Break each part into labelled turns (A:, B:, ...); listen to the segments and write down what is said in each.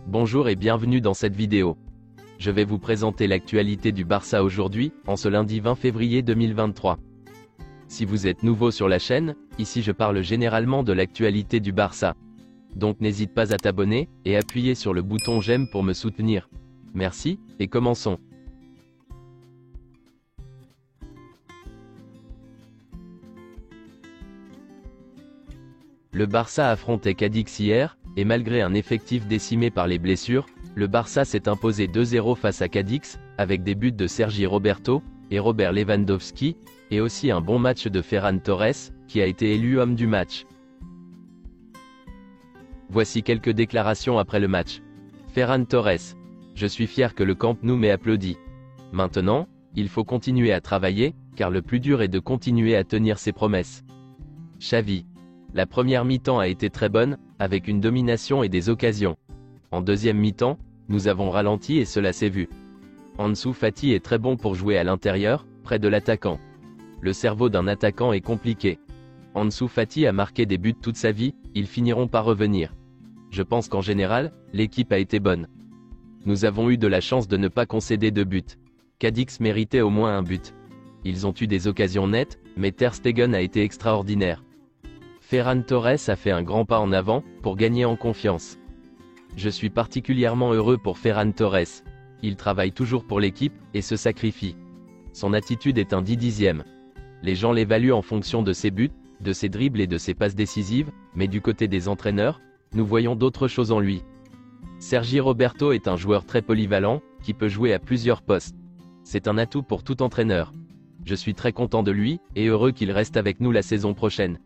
A: Bonjour et bienvenue dans cette vidéo. Je vais vous présenter l'actualité du Barça aujourd'hui, en ce lundi 20 février 2023. Si vous êtes nouveau sur la chaîne, ici je parle généralement de l'actualité du Barça. Donc n'hésite pas à t'abonner, et appuyer sur le bouton j'aime pour me soutenir. Merci, et commençons. Le Barça affrontait Cadix hier, et malgré un effectif décimé par les blessures, le Barça s'est imposé 2-0 face à Cadix, avec des buts de Sergi Roberto et Robert Lewandowski, et aussi un bon match de Ferran Torres, qui a été élu homme du match. Voici quelques déclarations après le match. Ferran Torres: je suis fier que le Camp Nou m'ait applaudi. Maintenant, il faut continuer à travailler, car le plus dur est de continuer à tenir ses promesses. Xavi: la première mi-temps a été très bonne, avec une domination et des occasions. En deuxième mi-temps, nous avons ralenti et cela s'est vu. Ansu Fati est très bon pour jouer à l'intérieur, près de l'attaquant. Le cerveau d'un attaquant est compliqué. Ansu Fati a marqué des buts toute sa vie, ils finiront par revenir. Je pense qu'en général, l'équipe a été bonne. Nous avons eu de la chance de ne pas concéder de buts. Cadix méritait au moins un but. Ils ont eu des occasions nettes, mais Ter Stegen a été extraordinaire. Ferran Torres a fait un grand pas en avant, pour gagner en confiance. Je suis particulièrement heureux pour Ferran Torres. Il travaille toujours pour l'équipe, et se sacrifie. Son attitude est un 10/10. Les gens l'évaluent en fonction de ses buts, de ses dribbles et de ses passes décisives, mais du côté des entraîneurs, nous voyons d'autres choses en lui. Sergi Roberto est un joueur très polyvalent, qui peut jouer à plusieurs postes. C'est un atout pour tout entraîneur. Je suis très content de lui, et heureux qu'il reste avec nous la saison prochaine.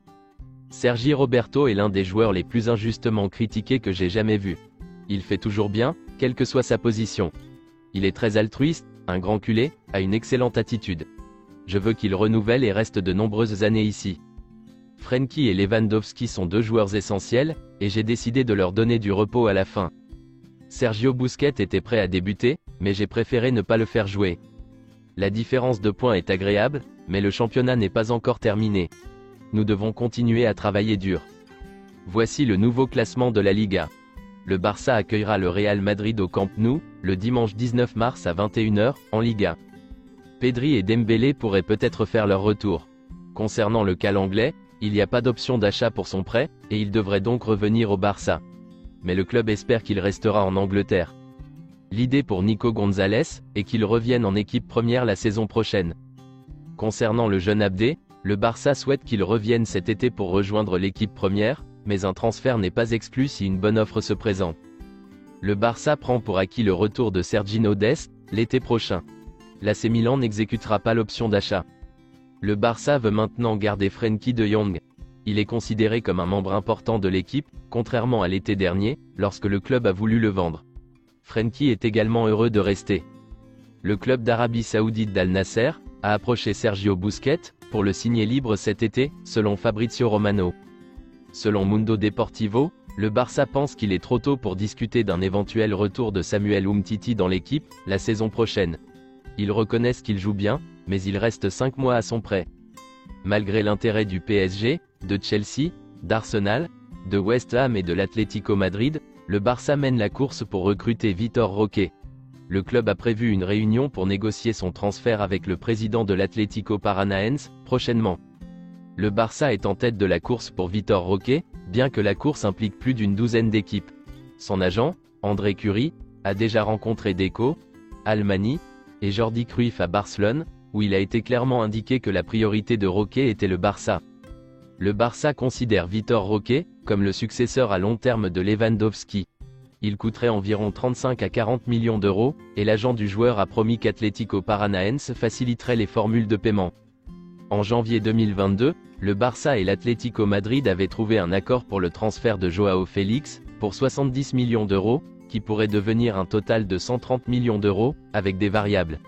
A: Sergi Roberto est l'un des joueurs les plus injustement critiqués que j'ai jamais vu. Il fait toujours bien, quelle que soit sa position. Il est très altruiste, un grand culé, a une excellente attitude. Je veux qu'il renouvelle et reste de nombreuses années ici. Frenkie et Lewandowski sont deux joueurs essentiels, et j'ai décidé de leur donner du repos à la fin. Sergio Busquets était prêt à débuter, mais j'ai préféré ne pas le faire jouer. La différence de points est agréable, mais le championnat n'est pas encore terminé. Nous devons continuer à travailler dur. Voici le nouveau classement de la Liga. Le Barça accueillera le Real Madrid au Camp Nou, le dimanche 19 mars à 21 h, en Liga. Pedri et Dembélé pourraient peut-être faire leur retour. Concernant le cas anglais, il n'y a pas d'option d'achat pour son prêt, et il devrait donc revenir au Barça. Mais le club espère qu'il restera en Angleterre. L'idée pour Nico Gonzalez est qu'il revienne en équipe première la saison prochaine. Concernant le jeune Abdé, le Barça souhaite qu'il revienne cet été pour rejoindre l'équipe première, mais un transfert n'est pas exclu si une bonne offre se présente. Le Barça prend pour acquis le retour de Sergiño Dest, l'été prochain. L'AC Milan n'exécutera pas l'option d'achat. Le Barça veut maintenant garder Frenkie de Jong. Il est considéré comme un membre important de l'équipe, contrairement à l'été dernier, lorsque le club a voulu le vendre. Frenkie est également heureux de rester. Le club d'Arabie Saoudite d'Al Nasser a approché Sergio Busquets pour le signer libre cet été, selon Fabrizio Romano. Selon Mundo Deportivo, le Barça pense qu'il est trop tôt pour discuter d'un éventuel retour de Samuel Umtiti dans l'équipe, la saison prochaine. Ils reconnaissent qu'il joue bien, mais il reste 5 mois à son prêt. Malgré l'intérêt du PSG, de Chelsea, d'Arsenal, de West Ham et de l'Atlético Madrid, le Barça mène la course pour recruter Vitor Roque. Le club a prévu une réunion pour négocier son transfert avec le président de l'Atlético Paranaense, prochainement. Le Barça est en tête de la course pour Vitor Roque, bien que la course implique plus d'une douzaine d'équipes. Son agent, André Curie, a déjà rencontré Deco, Almani et Jordi Cruyff à Barcelone, où il a été clairement indiqué que la priorité de Roque était le Barça. Le Barça considère Vitor Roque comme le successeur à long terme de Lewandowski. Il coûterait environ 35 à 40 millions d'euros, et l'agent du joueur a promis qu'Atlético Paranaense faciliterait les formules de paiement. En janvier 2022, le Barça et l'Atlético Madrid avaient trouvé un accord pour le transfert de Joao Félix, pour 70 millions d'euros, qui pourrait devenir un total de 130 millions d'euros, avec des variables.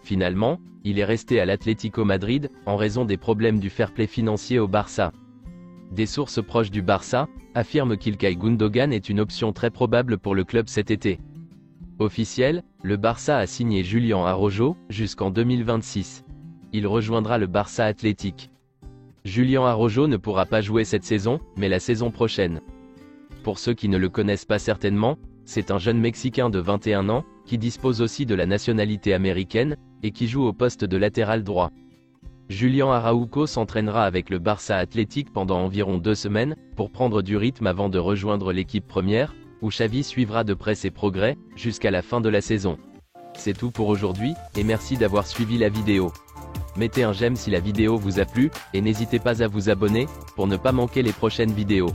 A: Finalement, il est resté à l'Atlético Madrid, en raison des problèmes du fair-play financier au Barça. Des sources proches du Barça affirment qu'Ilkay Gundogan est une option très probable pour le club cet été. Officiel, le Barça a signé Julián Araujo jusqu'en 2026. Il rejoindra le Barça Athletic. Julián Araujo ne pourra pas jouer cette saison, mais la saison prochaine. Pour ceux qui ne le connaissent pas certainement, C'est un jeune Mexicain de 21 ans, qui dispose aussi de la nationalité américaine, et qui joue au poste de latéral droit. Julián Araujo s'entraînera avec le Barça Athletic pendant environ 2 semaines, pour prendre du rythme avant de rejoindre l'équipe première, où Xavi suivra de près ses progrès, jusqu'à la fin de la saison. C'est tout pour aujourd'hui, et merci d'avoir suivi la vidéo. Mettez un j'aime si la vidéo vous a plu, et n'hésitez pas à vous abonner, pour ne pas manquer les prochaines vidéos.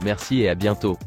A: Merci et à bientôt.